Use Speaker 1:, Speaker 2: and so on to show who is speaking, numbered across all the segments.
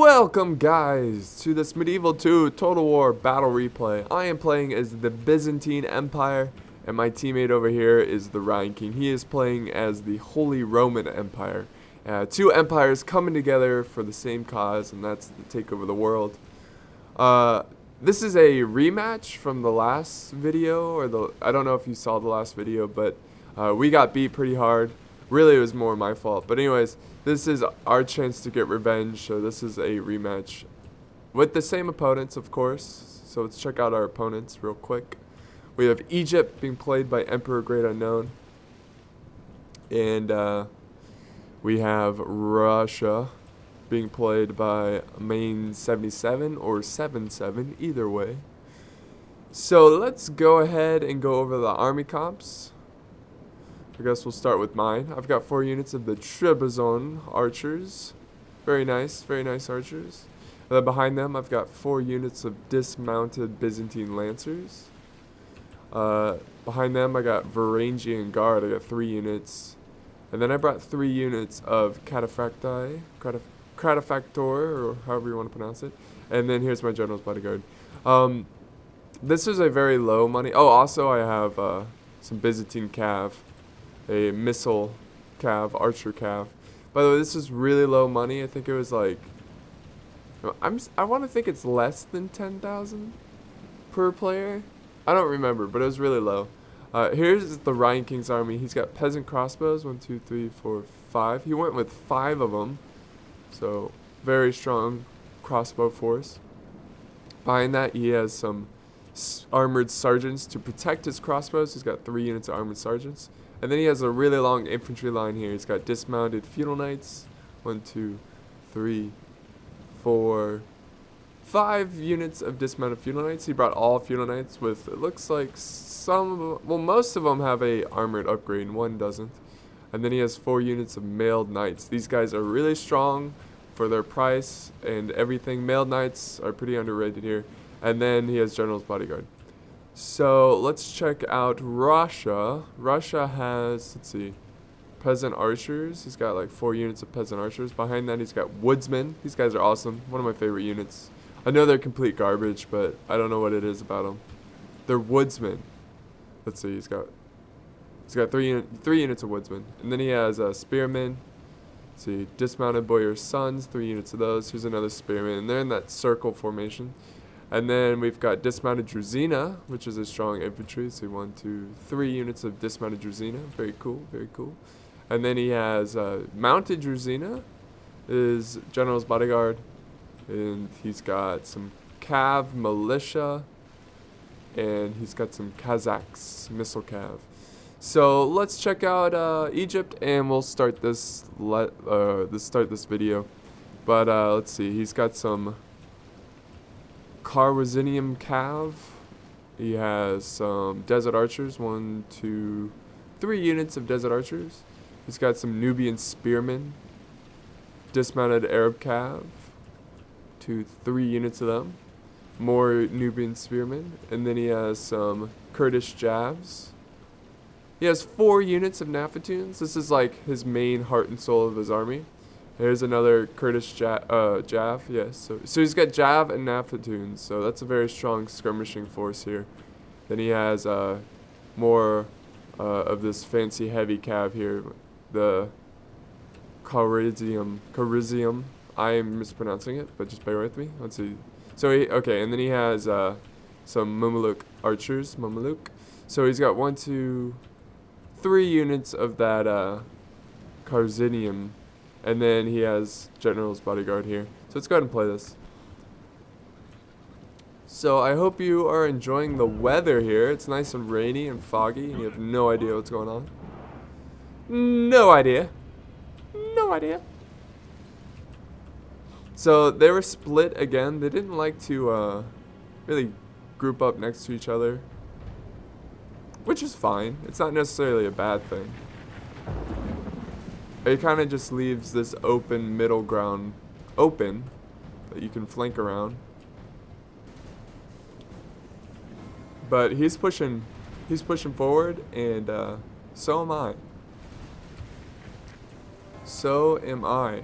Speaker 1: Welcome guys to this Medieval 2 Total War Battle Replay. I am playing as the Byzantine Empire and my teammate over here is the Rhine King. He is playing as the Holy Roman Empire. Two empires coming together for the same cause, and that's to take over the world. This is a rematch from the last video, or I don't know if you saw the last video, but we got beat pretty hard. Really, it was more my fault. But anyways, this is our chance to get revenge. So this is a rematch with the same opponents, of course. So let's check out our opponents real quick. We have Egypt being played by Emperor Great Unknown. And we have Russia being played by Main 77 or 77, either way. So let's go ahead and go over the army comps. I guess we'll start with mine. I've got 4 units of the Trebizond archers. Very nice archers. And then behind them, I've got 4 units of dismounted Byzantine lancers. Behind them, I got Varangian guard. I got 3 units. And then I brought 3 units of cataphracti, cataphractor, or however you want to pronounce it. And then here's my general's bodyguard. This is a very low money. Oh, also I have some Byzantine cav. A missile cav, archer cav. By the way, this is really low money. I think it was like, I want to think it's less than 10,000 per player. I don't remember, but it was really low. Here's the Rhine King's army. He's got peasant crossbows, 1, 2, 3, 4, 5. He went with 5 of them, so very strong crossbow force. Behind that, he has some armored sergeants to protect his crossbows. He's got 3 units of armored sergeants. And then he has a really long infantry line here. He's got dismounted feudal knights. 1, 2, 3, 4, 5 units of dismounted feudal knights. He brought all feudal knights with, it looks like most of them have a armored upgrade and 1 doesn't. And then he has 4 units of mailed knights. These guys are really strong for their price and everything. Mailed knights are pretty underrated here. And then he has general's bodyguard. So let's check out Russia. Russia has, let's see, peasant archers. He's got like 4 units of peasant archers. Behind that, he's got woodsmen. These guys are awesome. One of my favorite units. I know they're complete garbage, but I don't know what it is about them. They're woodsmen. Let's see, he's got 3 units of woodsmen. And then he has spearmen. Let's see, dismounted boyar's sons, 3 units of those. Here's another spearman. And they're in that circle formation. And then we've got dismounted Druzina, which is a strong infantry. So 1, 2, 3 units of dismounted Druzina. Very cool, very cool. And then he has mounted Druzina, is general's bodyguard. And he's got some Cav militia. And he's got some Kazakhs, missile Cav. So let's check out Egypt, and we'll start this. Start this video. But let's see. He's got some Carwazinium Cav. He has some Desert Archers, 1, 2, 3 units of Desert Archers. He's got some Nubian Spearmen, dismounted Arab Cav, 2, 3 units of them. More Nubian Spearmen, and then he has some Kurdish Javs. He has 4 units of Nafatuns. This is like his main heart and soul of his army. There's another Kurdish Jav, yes. So he's got Jav and Nafatuns, so that's a very strong skirmishing force here. Then he has more of this fancy heavy cav here, the Charizium. I am mispronouncing it, but just bear with me. Let's see. So okay, and then he has some Mameluke archers, So he's got 1, 2, 3 units of that Charizinium. And then he has general's bodyguard here. So let's go ahead and play this. So I hope you are enjoying the weather here. It's nice and rainy and foggy, and you have no idea what's going on. No idea. No idea. So they were split again. They didn't like to really group up next to each other, which is fine. It's not necessarily a bad thing. It kind of just leaves this open middle ground open that you can flank around. But he's pushing forward, and so am I. So am I.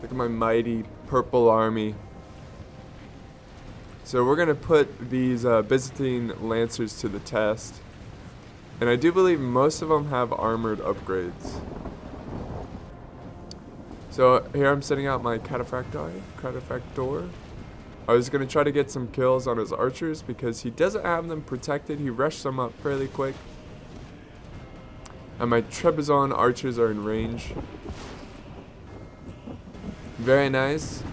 Speaker 1: Look at my mighty purple army. So we're going to put these Byzantine Lancers to the test. And I do believe most of them have armored upgrades. So here I'm setting out my Cataphractor. I was going to try to get some kills on his archers because he doesn't have them protected. He rushed them up fairly quick. And my Trebizond archers are in range. Very nice.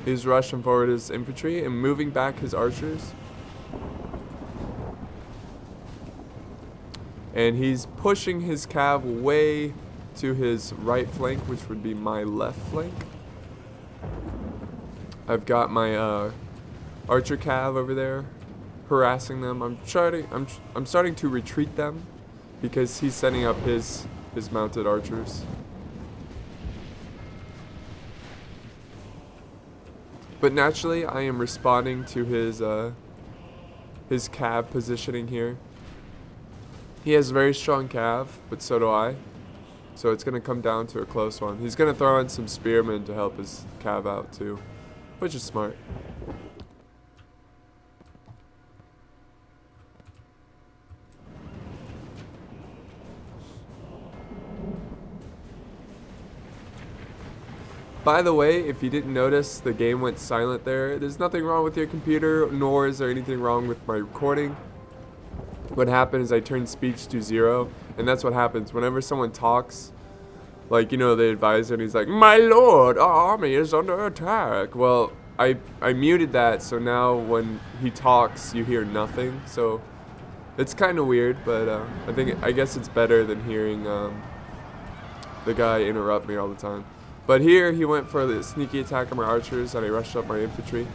Speaker 1: He's rushing forward his infantry and moving back his archers. And he's pushing his cav way to his right flank, which would be my left flank. I've got my archer cav over there harassing them. I'm starting to retreat them because he's setting up his mounted archers. But naturally, I am responding to his cav positioning here. He has a very strong cav, but so do I. So it's going to come down to a close one. He's going to throw in some spearmen to help his cav out too, which is smart. By the way, if you didn't notice, the game went silent there. There's nothing wrong with your computer, nor is there anything wrong with my recording. What happened is I turned speech to 0, and that's what happens whenever someone talks. Like, you know, the advisor, and he's like, "My lord, our army is under attack." Well, I muted that, so now when he talks, you hear nothing. So it's kind of weird, but I guess it's better than hearing the guy interrupt me all the time. But here he went for the sneaky attack on my archers, and I rushed up my infantry,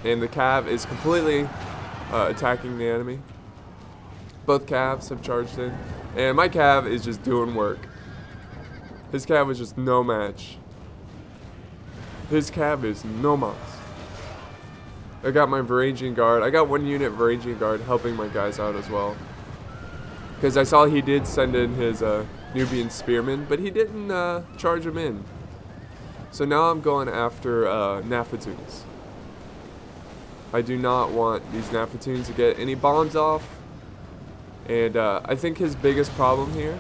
Speaker 1: and the cav is completely attacking the enemy. Both calves have charged in, and my cav is just doing work. His cav was just no match. His cav is no mas. I got my Varangian Guard. I got 1 unit Varangian Guard helping my guys out as well. Because I saw he did send in his Nubian Spearmen, but he didn't charge them in. So now I'm going after Nafatoons. I do not want these Nafatoons to get any bombs off. And I think his biggest problem here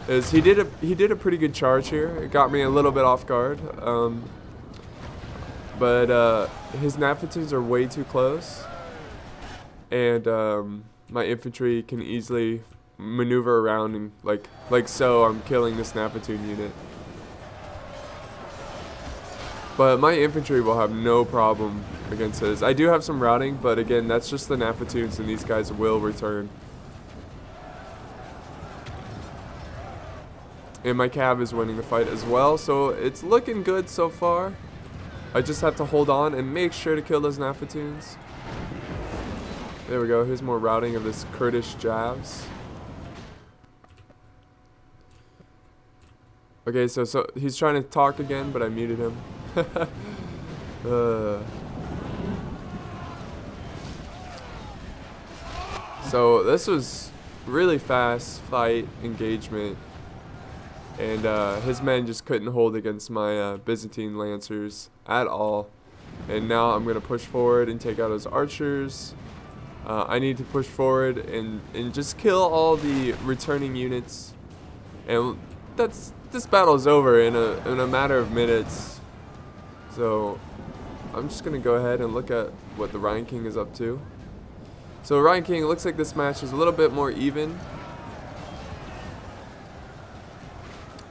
Speaker 1: is he did a pretty good charge here. It got me a little bit off guard, but his Nafatoons are way too close, and my infantry can easily maneuver around and like so. I'm killing this Nafatoon unit, but my infantry will have no problem against his. I do have some routing, but again, that's just the Nafatoons, and these guys will return. And my cav is winning the fight as well, so it's looking good so far. I just have to hold on and make sure to kill those Nafatoons. There we go. Here's more routing of this Kurdish Javs. Okay, so he's trying to talk again, but I muted him. So this was really fast fight engagement. And his men just couldn't hold against my Byzantine Lancers at all. And now I'm going to push forward and take out his archers. I need to push forward and just kill all the returning units. And this battle's over in a matter of minutes. So I'm just going to go ahead and look at what the Rhine King is up to. So Rhine King, it looks like this match is a little bit more even.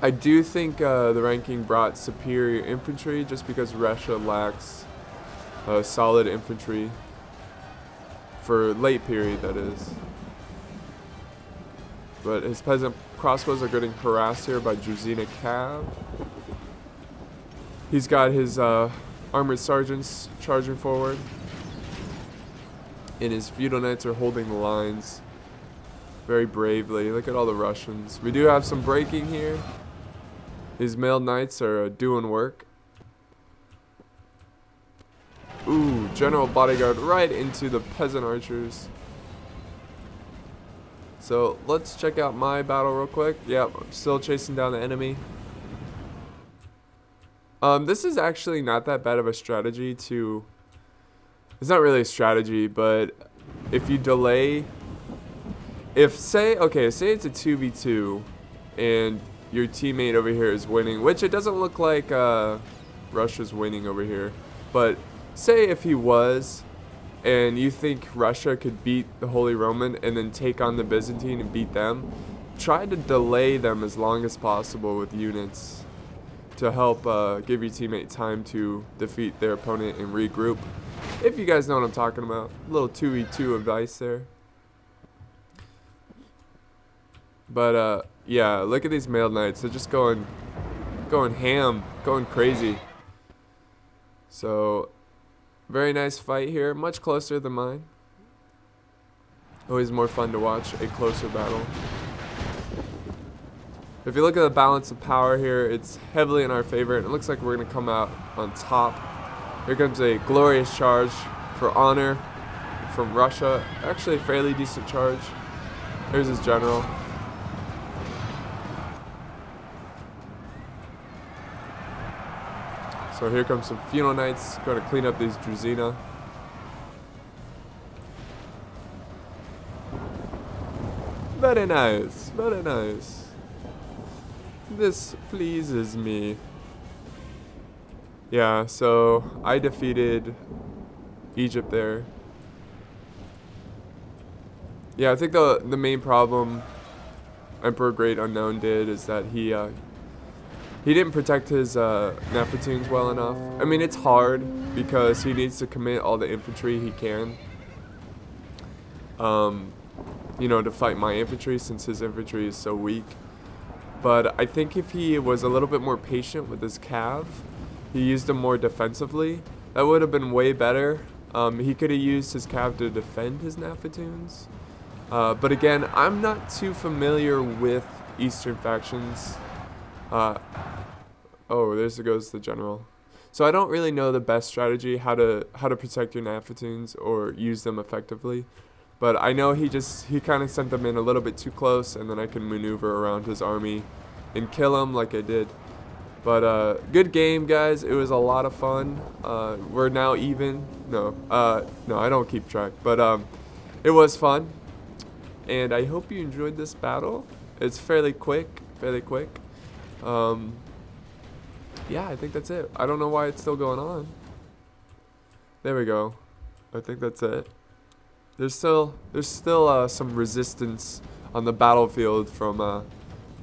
Speaker 1: I do think the Rhine King brought superior infantry just because Russia lacks solid infantry for late period, that is. But his peasant crossbows are getting harassed here by Druzina Cav. He's got his armored sergeants charging forward, and his feudal knights are holding the lines very bravely. Look at all the Russians. We do have some breaking here. These mailed knights are doing work. Ooh, general bodyguard right into the peasant archers. So let's check out my battle real quick. Yep, I'm still chasing down the enemy. This is actually not that bad of a strategy to... It's not really a strategy, but if you delay... say it's a 2v2 and your teammate over here is winning, which it doesn't look like Russia's winning over here. But say if he was, and you think Russia could beat the Holy Roman and then take on the Byzantine and beat them, try to delay them as long as possible with units to help give your teammate time to defeat their opponent and regroup. If you guys know what I'm talking about. A little 2v2 advice there. But yeah, look at these mailed knights. They're just going ham, going crazy. So very nice fight here, much closer than mine. Always more fun to watch a closer battle. If you look at the balance of power here, it's heavily in our favor, and it looks like we're going to come out on top. Here comes a glorious charge for honor from Russia. Actually a fairly decent charge. Here's his general. So here comes some funeral knights, going to clean up these Druzina. Very nice, very nice. This pleases me. Yeah, so I defeated Egypt there. Yeah, I think the main problem Emperor Great Unknown did is that he didn't protect his Nefertunes well enough. I mean, it's hard because he needs to commit all the infantry he can. You know, to fight my infantry since his infantry is so weak. But I think if he was a little bit more patient with his cav, he used them more defensively, that would have been way better. He could have used his cav to defend his Nefertunes. But again, I'm not too familiar with Eastern factions. Oh, there goes the general. So I don't really know the best strategy, how to protect your Nefertunes or use them effectively. But I know he kind of sent them in a little bit too close, and then I can maneuver around his army and kill him like I did. But good game, guys. It was a lot of fun. We're now even. No, I don't keep track. But it was fun, and I hope you enjoyed this battle. It's fairly quick. Yeah, I think that's it. I don't know why it's still going on. There we go. I think that's it. There's still some resistance on the battlefield from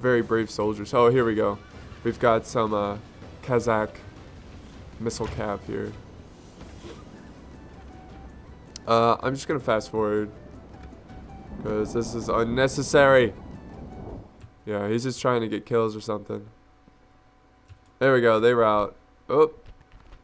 Speaker 1: very brave soldiers. Oh, here we go. We've got some Kazakh missile cav here. I'm just gonna fast forward because this is unnecessary. Yeah, he's just trying to get kills or something. There we go. They were out. Oh,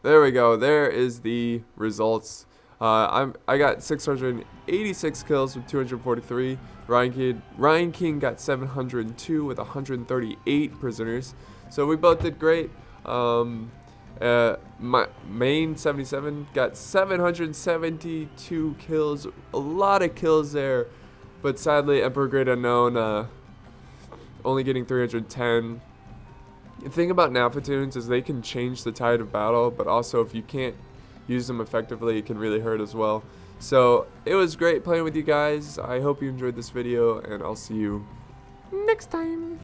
Speaker 1: there we go. There is the results. I got 686 kills with 243. Ryan King got 702 with 138 prisoners. So we both did great. My main 77 got 772 kills. A lot of kills there, but sadly Emperor Great Unknown only getting 310. The thing about Nefertunes is they can change the tide of battle, but also if you can't use them effectively, it can really hurt as well. So it was great playing with you guys. I hope you enjoyed this video, and I'll see you next time.